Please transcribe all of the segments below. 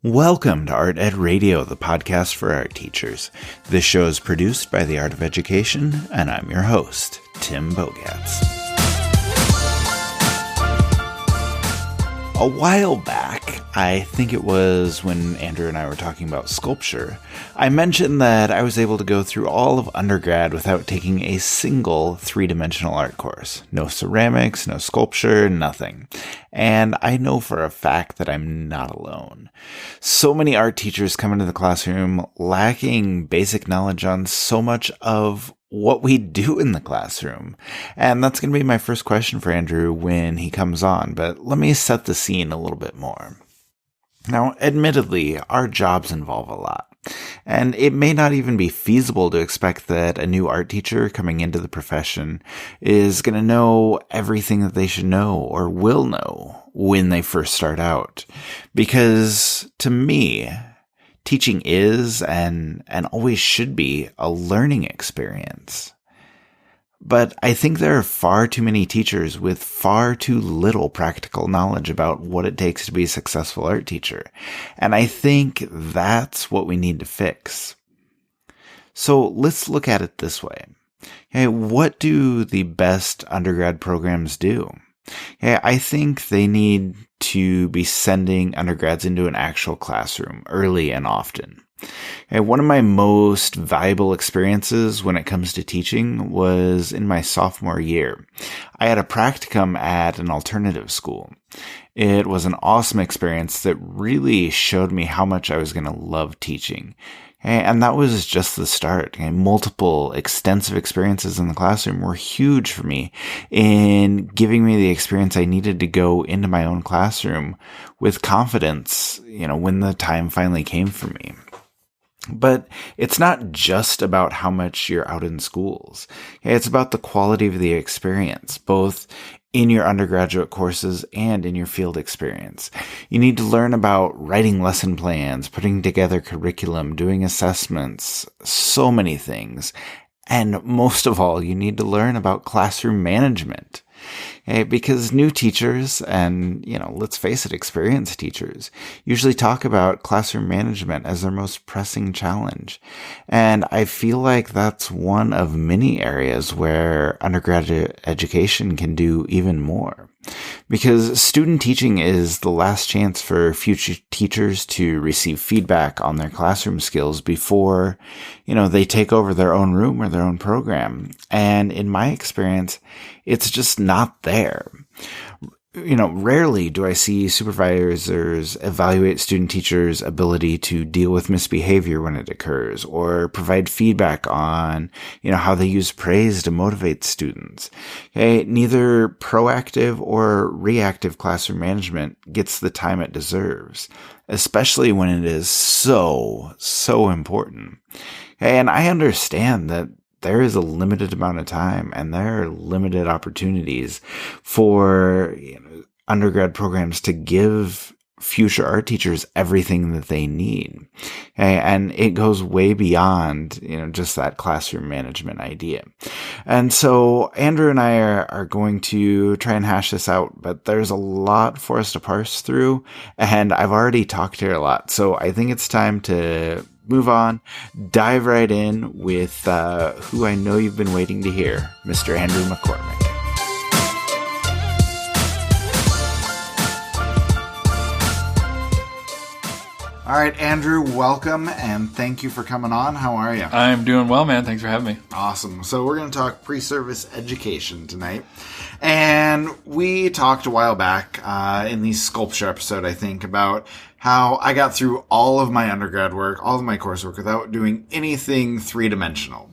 Welcome to Art Ed Radio, the podcast for art teachers. This show is produced by the Art of Education, and I'm your host, Tim Bogatz. A while back, I think it was when Andrew and I were talking about sculpture, I mentioned that I was able to go through all of undergrad without taking a single three-dimensional art course. No ceramics, no sculpture, nothing. And I know for a fact that I'm not alone. So many art teachers come into the classroom lacking basic knowledge on so much of what we do in the classroom. And that's going to be my first question for Andrew when he comes on, but let me set the scene a little bit more. Now, admittedly, our jobs involve a lot. And it may not even be feasible to expect that a new art teacher coming into the profession is going to know everything that they should know or will know when they first start out. Because to me, teaching is and always should be a learning experience. But I think there are far too many teachers with far too little practical knowledge about what it takes to be a successful art teacher. And I think that's what we need to fix. So let's look at it this way. Okay, what do the best undergrad programs do? Okay, I think they need to be sending undergrads into an actual classroom early and often. And one of my most valuable experiences when it comes to teaching was in my sophomore year. I had a practicum at an alternative school. It was an awesome experience that really showed me how much I was going to love teaching. And that was just the start. Multiple extensive experiences in the classroom were huge for me in giving me the experience I needed to go into my own classroom with confidence, when the time finally came for me. But it's not just about how much you're out in schools. It's about the quality of the experience, both in your undergraduate courses and in your field experience. You need to learn about writing lesson plans, putting together curriculum, doing assessments, so many things. And most of all, you need to learn about classroom management. Because new teachers and, let's face it, experienced teachers usually talk about classroom management as their most pressing challenge. And I feel like that's one of many areas where undergraduate education can do even more. Because student teaching is the last chance for future teachers to receive feedback on their classroom skills before, they take over their own room or their own program. And in my experience, it's just not there. Rarely do I see supervisors evaluate student teachers' ability to deal with misbehavior when it occurs, or provide feedback on, how they use praise to motivate students. Okay, neither proactive or reactive classroom management gets the time it deserves, especially when it is so important. Okay, and I understand that there is a limited amount of time and there are limited opportunities for undergrad programs to give future art teachers everything that they need. Okay? And it goes way beyond, just that classroom management idea. And so Andrew and I are going to try and hash this out, but there's a lot for us to parse through, and I've already talked here a lot. So I think it's time to move on, dive right in with who I know you've been waiting to hear, Mr. Andrew McCormick. All right, Andrew, welcome, and thank you for coming on. How are you? I'm doing well, man. Thanks for having me. Awesome. So we're going to talk pre-service education tonight. And we talked a while back in the sculpture episode, I think, about how I got through all of my undergrad work, all of my coursework without doing anything three-dimensional.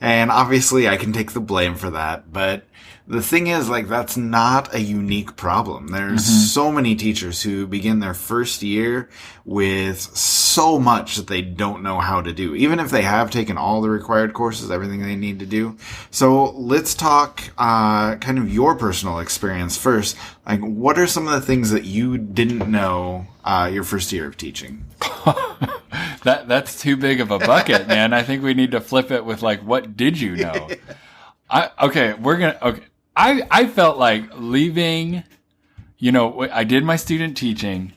And obviously I can take the blame for that, but the thing is, that's not a unique problem. There's so many teachers who begin their first year with so much that they don't know how to do, even if they have taken all the required courses, everything they need to do. So let's talk kind of your personal experience first. What are some of the things that you didn't know your first year of teaching? That's too big of a bucket, man. I think we need to flip it with what did you know? I felt like leaving, I did my student teaching.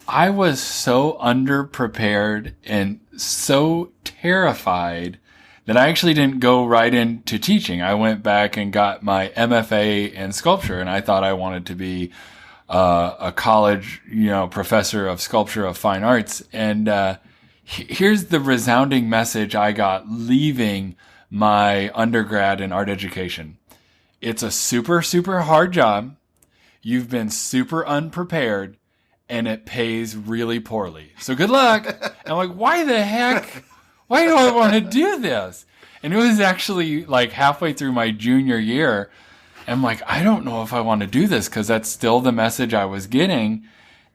I was so underprepared and so terrified that I actually didn't go right into teaching. I went back and got my MFA in sculpture, and I thought I wanted to be a college, professor of sculpture of fine arts. And here's the resounding message I got leaving my undergrad in art education. It's a super, super hard job. You've been super unprepared, and it pays really poorly. So good luck. And I'm like, why the heck? Why do I want to do this? And it was actually like halfway through my junior year. I'm like, I don't know if I want to do this, because that's still the message I was getting.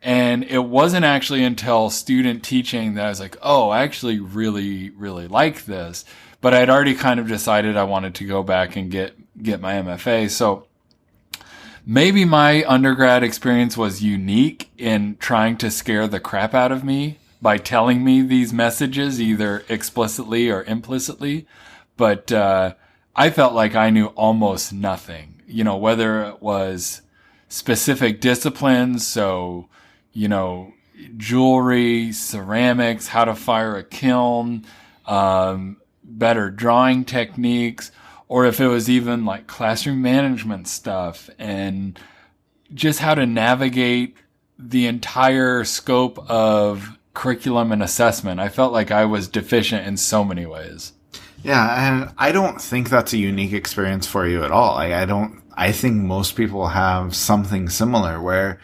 And it wasn't actually until student teaching that I was like, oh, I actually really, really like this. But I'd already kind of decided I wanted to go back and get my MFA. So maybe my undergrad experience was unique in trying to scare the crap out of me by telling me these messages, either explicitly or implicitly. But I felt like I knew almost nothing, whether it was specific disciplines. So, jewelry, ceramics, how to fire a kiln, better drawing techniques, or if it was even like classroom management stuff and just how to navigate the entire scope of curriculum and assessment. I felt like I was deficient in so many ways. Yeah, and I don't think that's a unique experience for you at all. I think most people have something similar where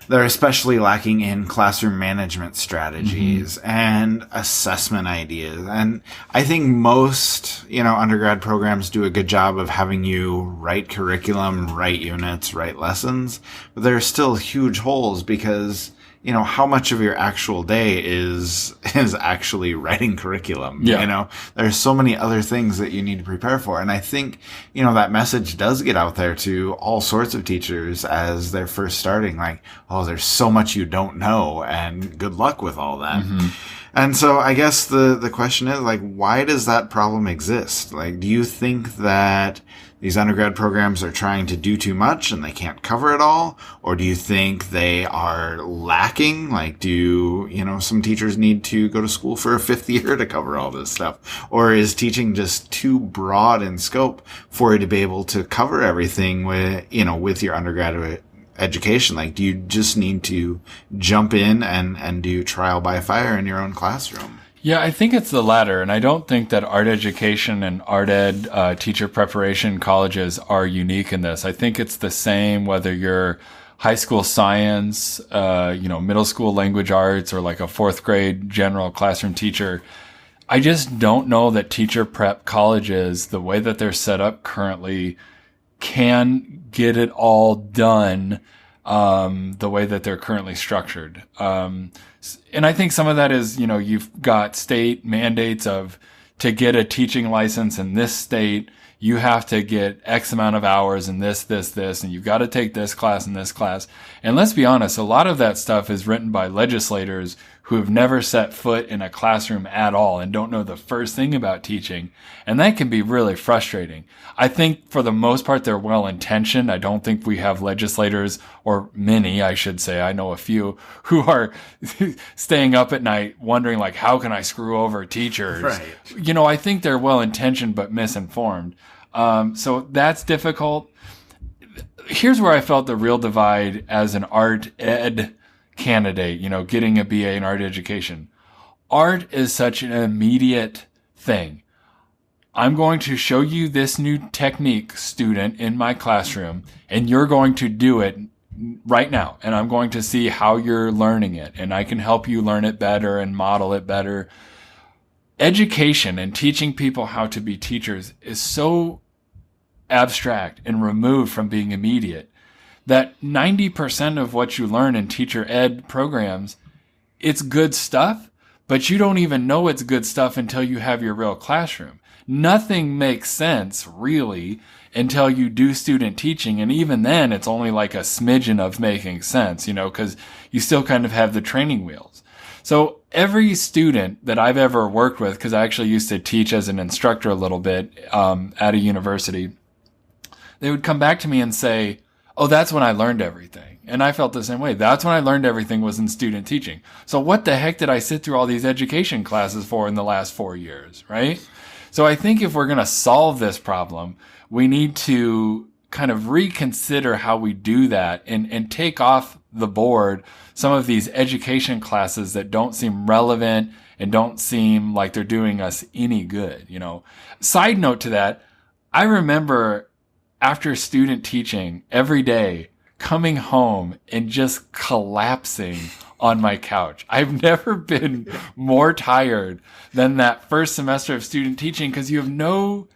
they're especially lacking in classroom management strategies and assessment ideas. And I think most, undergrad programs do a good job of having you write curriculum, write units, write lessons. But there are still huge holes because, how much of your actual day is actually writing curriculum. Yeah. There's so many other things that you need to prepare for. And I think, that message does get out there to all sorts of teachers as they're first starting, like, oh, there's so much you don't know, and good luck with all that. And so I guess the question is, like, why does that problem exist? Like, do you think that these undergrad programs are trying to do too much and they can't cover it all? Or do you think they are lacking? Like, some teachers need to go to school for a fifth year to cover all this stuff? Or is teaching just too broad in scope for you to be able to cover everything with your undergraduate education? Like, do you just need to jump in and do trial by fire in your own classroom? Yeah, I think it's the latter. And I don't think that art education and art ed teacher preparation colleges are unique in this. I think it's the same whether you're high school science, middle school language arts, or like a fourth grade general classroom teacher. I just don't know that teacher prep colleges, the way that they're set up currently, can get it all done the way that they're currently structured. And I think some of that is, you've got state mandates to get a teaching license in this state, you have to get X amount of hours in this, and you've got to take this class and this class. And let's be honest, a lot of that stuff is written by legislators who have never set foot in a classroom at all and don't know the first thing about teaching. And that can be really frustrating. I think for the most part, they're well-intentioned. I don't think we have legislators, or many, I should say, I know a few, who are staying up at night wondering, like, how can I screw over teachers? Right. I think they're well-intentioned but misinformed. So that's difficult. Here's where I felt the real divide as an art ed candidate, getting a BA in art education. Art is such an immediate thing. I'm going to show you this new technique, student, in my classroom, and you're going to do it right now. And I'm going to see how you're learning it, and I can help you learn it better and model it better. Education and teaching people how to be teachers is so abstract and removed from being immediate that 90% of what you learn in teacher ed programs, it's good stuff, but you don't even know it's good stuff until you have your real classroom. Nothing makes sense, really, until you do student teaching. And even then, it's only like a smidgen of making sense, because you still kind of have the training wheels. So every student that I've ever worked with, because I actually used to teach as an instructor a little bit at a university, they would come back to me and say, oh, that's when I learned everything. And I felt the same way. That's when I learned everything was in student teaching. So what the heck did I sit through all these education classes for in the last 4 years, right? So I think if we're going to solve this problem, we need to kind of reconsider how we do that and take off the board some of these education classes that don't seem relevant and don't seem like they're doing us any good, you know. Side note to that, I remember after student teaching every day, coming home and just collapsing on my couch. I've never been more tired than that first semester of student teaching because you have no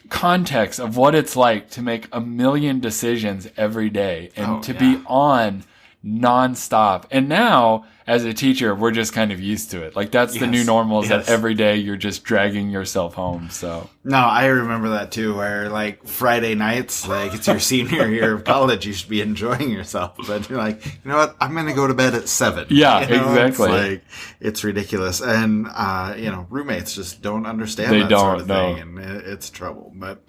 context of what it's like to make a million decisions every day and be on nonstop. And now, as a teacher, we're just kind of used to it. Like that's the new normal is that every day you're just dragging yourself home. So no, I remember that too, where like Friday nights, like it's your senior year of college, you should be enjoying yourself. But you're like, you know what? I'm going to go to bed at 7. Yeah, you know? exactly. It's like, it's ridiculous. And, you know, roommates just don't understand they that don't, sort of no. thing. And it's trouble. But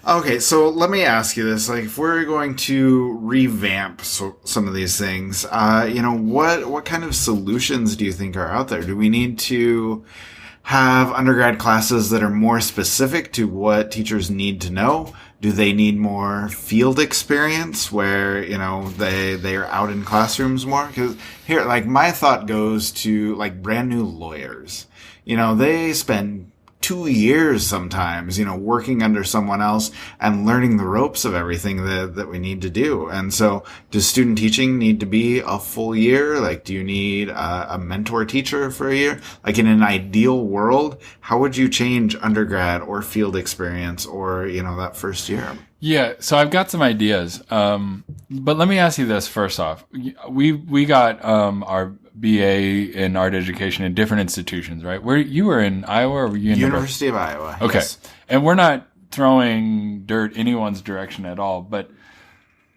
okay, so let me ask you this. Like, if we're going to revamp some of these things, you know, what kind of solutions do you think are out there? Do we need to have undergrad classes that are more specific to what teachers need to know? Do they need more field experience where, you know, they are out in classrooms more? Because here, like, my thought goes to, like, brand new lawyers. You know, they spend 2 years sometimes, you know, working under someone else and learning the ropes of everything that we need to do. And so does student teaching need to be a full year? Like, do you need a mentor teacher for a year? Like in an ideal world, how would you change undergrad or field experience or, you know, that first year? Yeah, so I've got some ideas. But let me ask you this first off. We got our BA in art education in different institutions, right? Where you were in Iowa or were you in University of Iowa? Okay. Yes. And we're not throwing dirt anyone's direction at all, but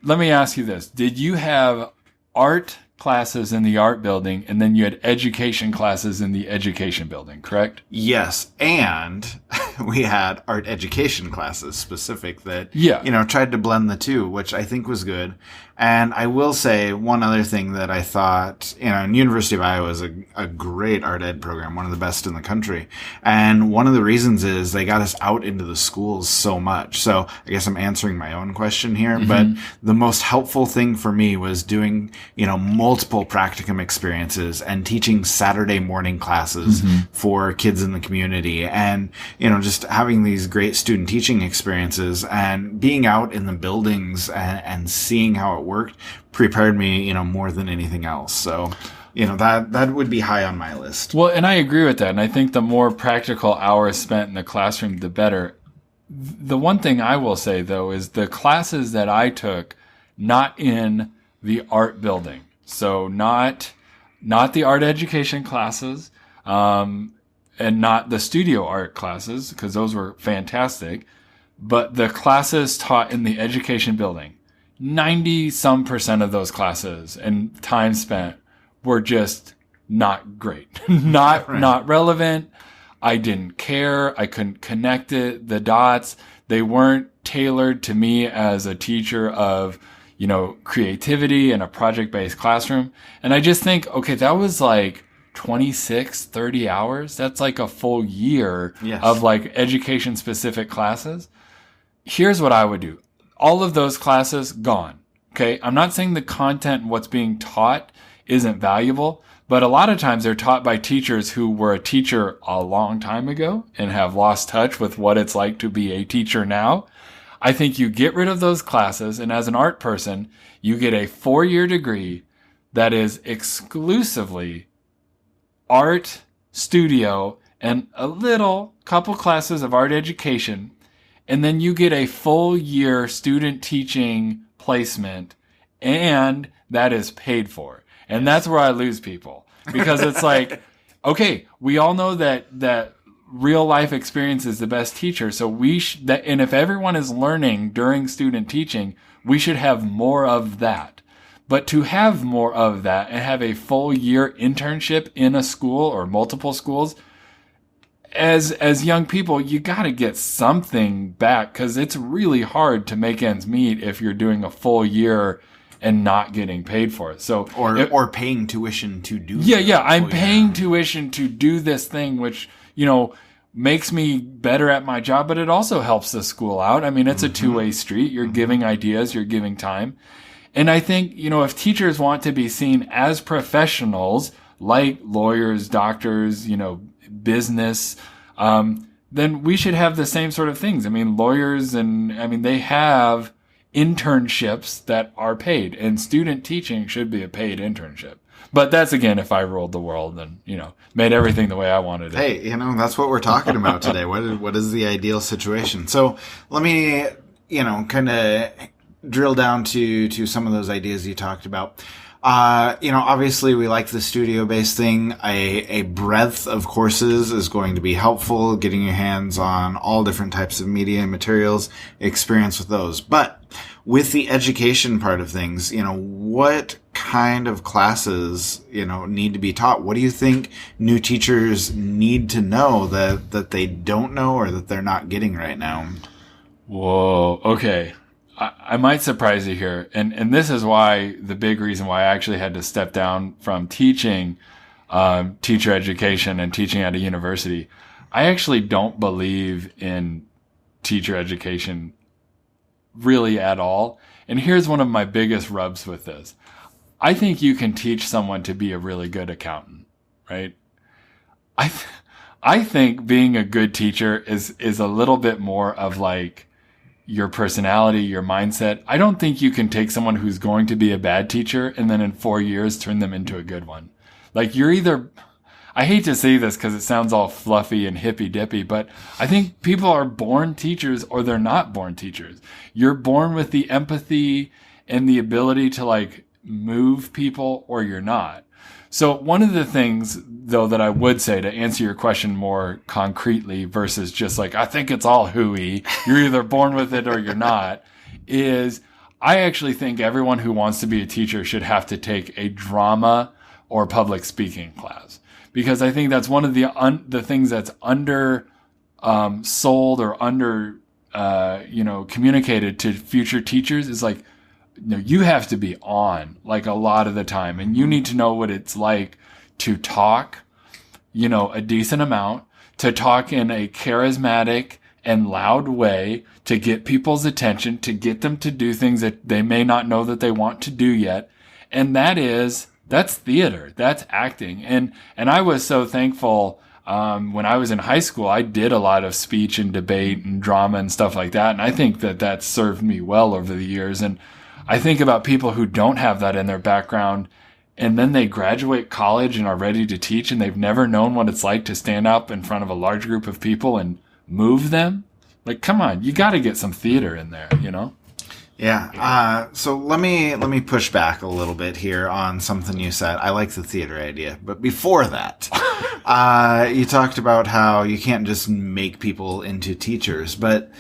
let me ask you this. Did you have art classes in the art building and then you had education classes in the education building, correct? Yes. And we had art education classes specific that, you know, tried to blend the two, which I think was good. And I will say one other thing that I thought, you know, University of Iowa is a great art ed program, one of the best in the country. And one of the reasons is they got us out into the schools so much. So I guess I'm answering my own question here, but the most helpful thing for me was doing, you know, multiple practicum experiences and teaching Saturday morning classes for kids in the community and, you know, just having these great student teaching experiences and being out in the buildings and seeing how it worked prepared me, you know, more than anything else. So, you know, that would be high on my list. Well, and I agree with that. And I think the more practical hours spent in the classroom, the better. The one thing I will say, though, is the classes that I took, not in the art building. So not the art education classes, and not the studio art classes, because those were fantastic, but the classes taught in the education building. 90% of those classes and time spent were just not great, not relevant. I didn't care. I couldn't connect the dots. They weren't tailored to me as a teacher of, you know, creativity in a project-based classroom. And I just think, okay, that was like 26, 30 hours. That's like a full year of like education specific classes. Here's what I would do. All of those classes gone. Okay. I'm not saying the content and what's being taught isn't valuable, but a lot of times they're taught by teachers who were a teacher a long time ago and have lost touch with what it's like to be a teacher now. I think you get rid of those classes, and as an art person, you get a 4-year degree that is exclusively art, studio, and a little couple classes of art education. And then you get a full year student teaching placement, and that is paid for. And that's where I lose people, because it's like, okay, we all know that real life experience is the best teacher. So and if everyone is learning during student teaching, we should have more of that. But to have more of that and have a full year internship in a school or multiple schools, as young people, you got to get something back, because it's really hard to make ends meet if you're doing a full year and not getting paid for it. So or paying tuition to do I'm paying tuition to do this thing, which, makes me better at my job, but it also helps the school out. I mean, it's a two-way street. You're giving ideas, you're giving time. And I think, if teachers want to be seen as professionals, like lawyers, doctors, business, then we should have the same sort of things. I mean, lawyers they have internships that are paid, and student teaching should be a paid internship. But that's, again, if I ruled the world and, made everything the way I wanted it. Hey, that's what we're talking about today. What is the ideal situation? So let me, kind of drill down to some of those ideas you talked about. Obviously we like the studio-based thing. A breadth of courses is going to be helpful, getting your hands on all different types of media and materials, experience with those. But with the education part of things, what kind of classes, need to be taught? What do you think new teachers need to know that they don't know or that they're not getting right now? Whoa. Okay. I might surprise you here. And this is why the big reason why I actually had to step down from teaching, teacher education and teaching at a university. I actually don't believe in teacher education really at all. And here's one of my biggest rubs with this. I think you can teach someone to be a really good accountant, right? I think being a good teacher is a little bit more of like your personality, your mindset. I don't think you can take someone who's going to be a bad teacher and then in 4 years turn them into a good one. Like you're either, I hate to say this because it sounds all fluffy and hippy dippy, but I think people are born teachers or they're not born teachers. You're born with the empathy and the ability to like move people or you're not. So one of the things though that I would say to answer your question more concretely versus just like, I think it's all hooey, you're either born with it or you're not, is I actually think everyone who wants to be a teacher should have to take a drama or public speaking class. Because I think that's one of the things that's under sold or under communicated to future teachers is like, you have to be on like a lot of the time, and you need to know what it's like to talk, a decent amount, to talk in a charismatic and loud way, to get people's attention, to get them to do things that they may not know that they want to do yet. And that's theater, that's acting. And I was so thankful. When I was in high school, I did a lot of speech and debate and drama and stuff like that. And I think that served me well over the years. And I think about people who don't have that in their background and then they graduate college and are ready to teach and they've never known what it's like to stand up in front of a large group of people and move them. Like, come on, you got to get some theater in there, Yeah. So let me push back a little bit here on something you said. I like the theater idea, but before that, you talked about how you can't just make people into teachers, but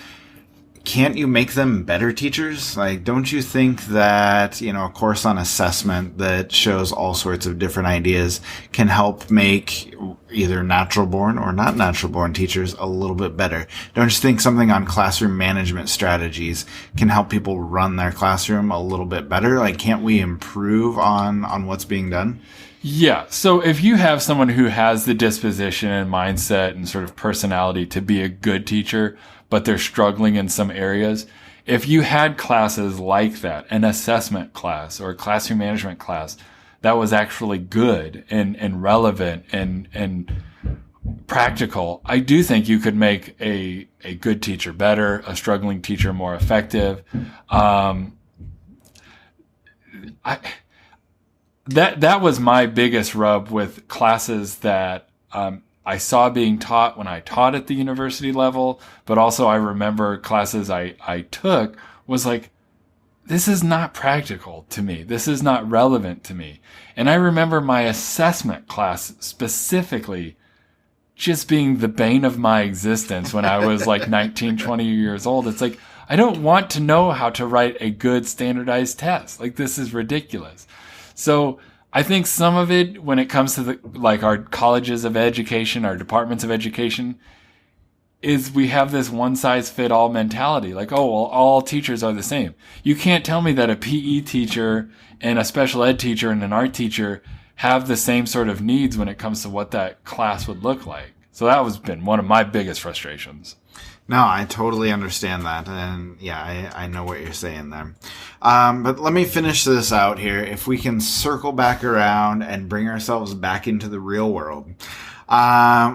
can't you make them better teachers? Like, don't you think that, a course on assessment that shows all sorts of different ideas can help make either natural born or not natural born teachers a little bit better? Don't you think something on classroom management strategies can help people run their classroom a little bit better? Like, can't we improve on what's being done? Yeah. So if you have someone who has the disposition and mindset and sort of personality to be a good teacher, but they're struggling in some areas, if you had classes like that, an assessment class or a classroom management class that was actually good and relevant and practical, I do think you could make a good teacher better, a struggling teacher more effective. That was my biggest rub with classes that I saw being taught when I taught at the university level, but also I remember classes I took was like, this is not practical to me. This is not relevant to me. And I remember my assessment class specifically just being the bane of my existence when I was like 19, 20 years old. It's like, I don't want to know how to write a good standardized test. Like, this is ridiculous. So I think some of it, when it comes to our colleges of education, our departments of education, is we have this one size fit all mentality. Like, oh, well, all teachers are the same. You can't tell me that a PE teacher and a special ed teacher and an art teacher have the same sort of needs when it comes to what that class would look like. So that was been one of my biggest frustrations. No, I totally understand that. And yeah, I know what you're saying there. But let me finish this out here. If we can circle back around and bring ourselves back into the real world.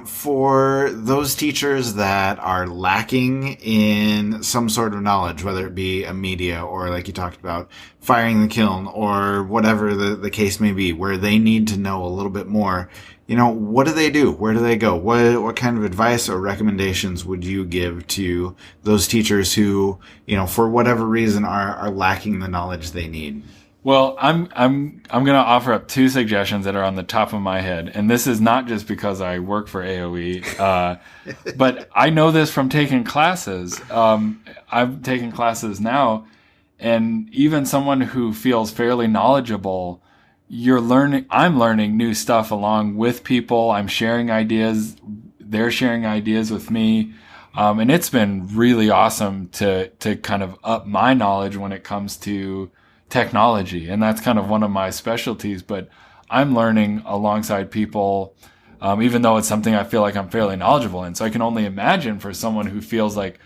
For those teachers that are lacking in some sort of knowledge, whether it be a media or, like you talked about, firing the kiln or whatever the case may be, where they need to know a little bit more, what do they do? Where do they go? What kind of advice or recommendations would you give to those teachers who, for whatever reason are lacking the knowledge they need? Well, I'm going to offer up two suggestions that are on the top of my head. And this is not just because I work for AOE, but I know this from taking classes. I've taken classes now, and even someone who feels fairly knowledgeable, I'm learning new stuff along with people. I'm sharing ideas. They're sharing ideas with me. And it's been really awesome to kind of up my knowledge when it comes to technology, and that's kind of one of my specialties, but I'm learning alongside people, even though it's something I feel like I'm fairly knowledgeable in. So I can only imagine for someone who feels like,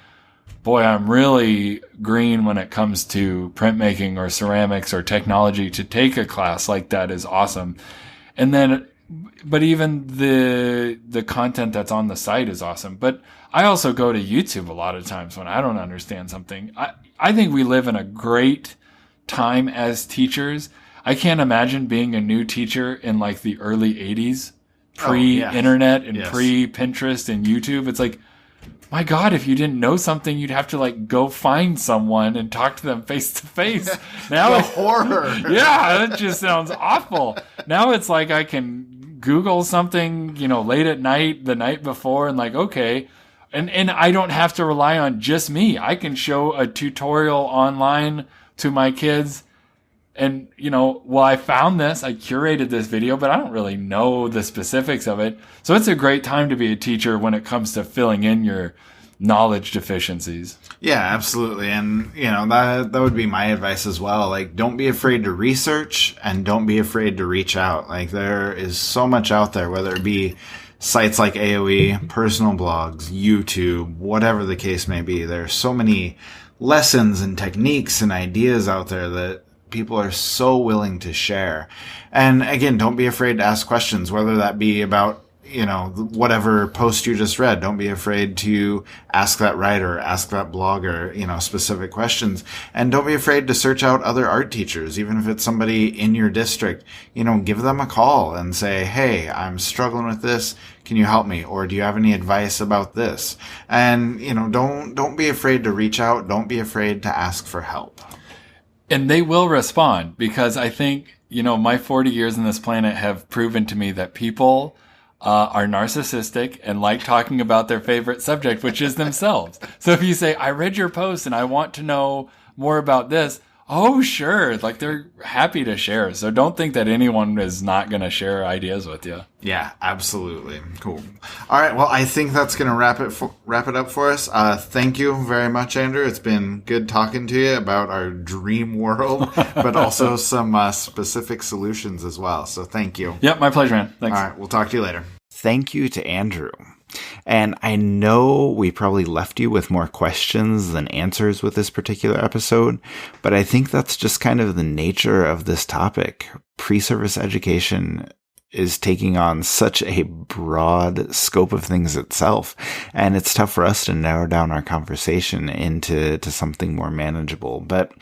boy, I'm really green when it comes to printmaking or ceramics or technology, to take a class like that is awesome. And then, but even the content that's on the site is awesome. But I also go to YouTube a lot of times when I don't understand something. I think we live in a great time as teachers. I can't imagine being a new teacher in like the early 80s, pre-internet and pre-Pinterest and YouTube. It's like, my God, if you didn't know something, you'd have to like go find someone and talk to them face to face. Now the horror. Yeah, that just sounds awful. Now it's like I can Google something, late at night, the night before, and like, okay. And I don't have to rely on just me. I can show a tutorial online to my kids, and I found this, I curated this video, but I don't really know the specifics of it. So it's a great time to be a teacher when it comes to filling in your knowledge deficiencies. Yeah, absolutely. And that would be my advice as well. Like, don't be afraid to research, and don't be afraid to reach out. Like, there is so much out there, whether it be sites like AOE, personal blogs, YouTube, whatever the case may be. There are so many lessons and techniques and ideas out there that people are so willing to share. And again, don't be afraid to ask questions, whether that be about, whatever post you just read. Don't be afraid to ask that writer, ask that blogger, specific questions. And don't be afraid to search out other art teachers, even if it's somebody in your district. Give them a call and say, hey, I'm struggling with this. Can you help me? Or do you have any advice about this? And, don't be afraid to reach out. Don't be afraid to ask for help. And they will respond, because I think, my 40 years on this planet have proven to me that people are narcissistic and like talking about their favorite subject, which is themselves. So if you say, I read your post and I want to know more about this, oh, sure. Like, they're happy to share. So don't think that anyone is not going to share ideas with you. Yeah, absolutely. Cool. All right. Well, I think that's going to wrap it up for us. Thank you very much, Andrew. It's been good talking to you about our dream world, but also some specific solutions as well. So thank you. Yep. My pleasure, man. Thanks. All right. We'll talk to you later. Thank you to Andrew. And I know we probably left you with more questions than answers with this particular episode, but I think that's just kind of the nature of this topic. Pre-service education is taking on such a broad scope of things itself, and it's tough for us to narrow down our conversation into something more manageable. But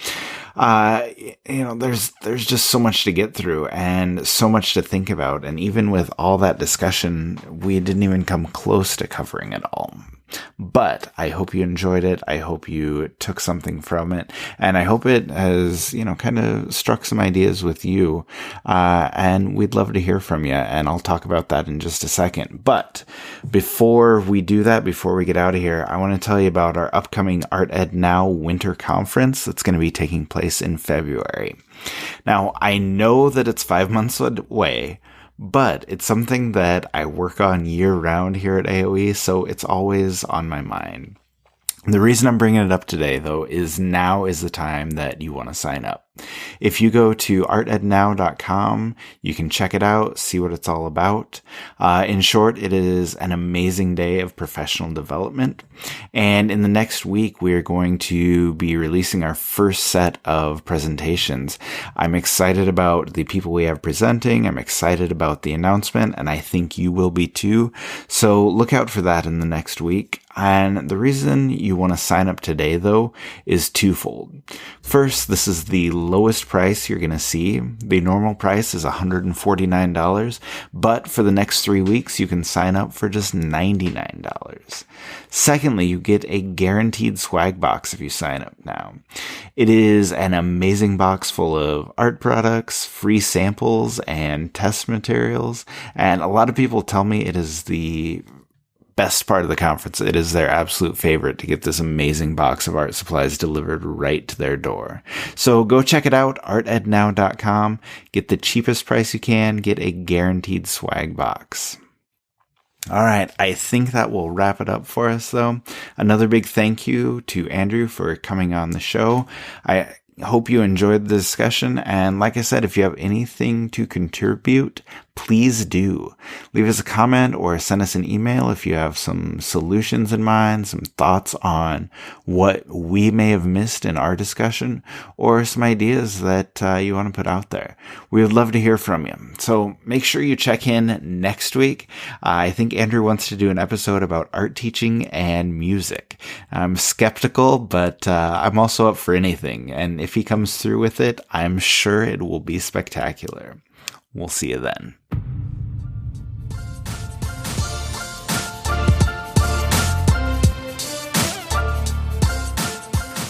there's just so much to get through and so much to think about, and even with all that discussion, we didn't even come close to covering it all. But I hope you enjoyed it. I hope you took something from it. And I hope it has, kind of struck some ideas with you. And we'd love to hear from you. And I'll talk about that in just a second. But before we do that, before we get out of here, I want to tell you about our upcoming Art Ed Now Winter Conference that's going to be taking place in February. Now, I know that it's 5 months away, but it's something that I work on year round here at AOE, so it's always on my mind. The reason I'm bringing it up today, though, is now is the time that you want to sign up. If you go to artednow.com, you can check it out, see what it's all about. In short, it is an amazing day of professional development. And in the next week, we are going to be releasing our first set of presentations. I'm excited about the people we have presenting. I'm excited about the announcement, and I think you will be too. So look out for that in the next week. And the reason you want to sign up today, though, is twofold. First, this is the lowest price you're going to see. The normal price is $149, but for the next 3 weeks, you can sign up for just $99. Secondly, you get a guaranteed swag box if you sign up now. It is an amazing box full of art products, free samples, and test materials. And a lot of people tell me it is the best part of the conference. It is their absolute favorite to get this amazing box of art supplies delivered right to their door. So go check it out, artednow.com. Get the cheapest price you can. Get a guaranteed swag box. All right, I think that will wrap it up for us, though. Another big thank you to Andrew for coming on the show. I hope you enjoyed the discussion, and like I said, if you have anything to contribute, please do. Leave us a comment or send us an email if you have some solutions in mind, some thoughts on what we may have missed in our discussion, or some ideas that you want to put out there. We would love to hear from you. So make sure you check in next week. I think Andrew wants to do an episode about art teaching and music. I'm skeptical, but I'm also up for anything. And if he comes through with it, I'm sure it will be spectacular. We'll see you then.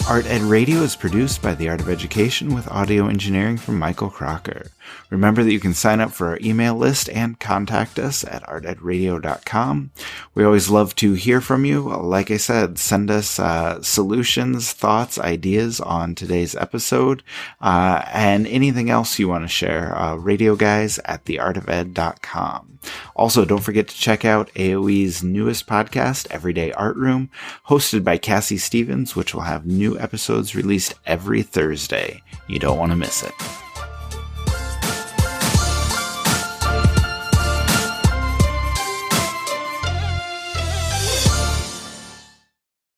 Art Ed Radio is produced by The Art of Education with audio engineering from Michael Crocker. Remember that you can sign up for our email list and contact us at artedradio.com. We always love to hear from you. Like I said, send us solutions, thoughts, ideas on today's episode, and anything else you want to share. radioguys@theartofed.com. Also, don't forget to check out AOE's newest podcast, Everyday Art Room, hosted by Cassie Stevens, which will have new episodes released every Thursday. You don't want to miss it.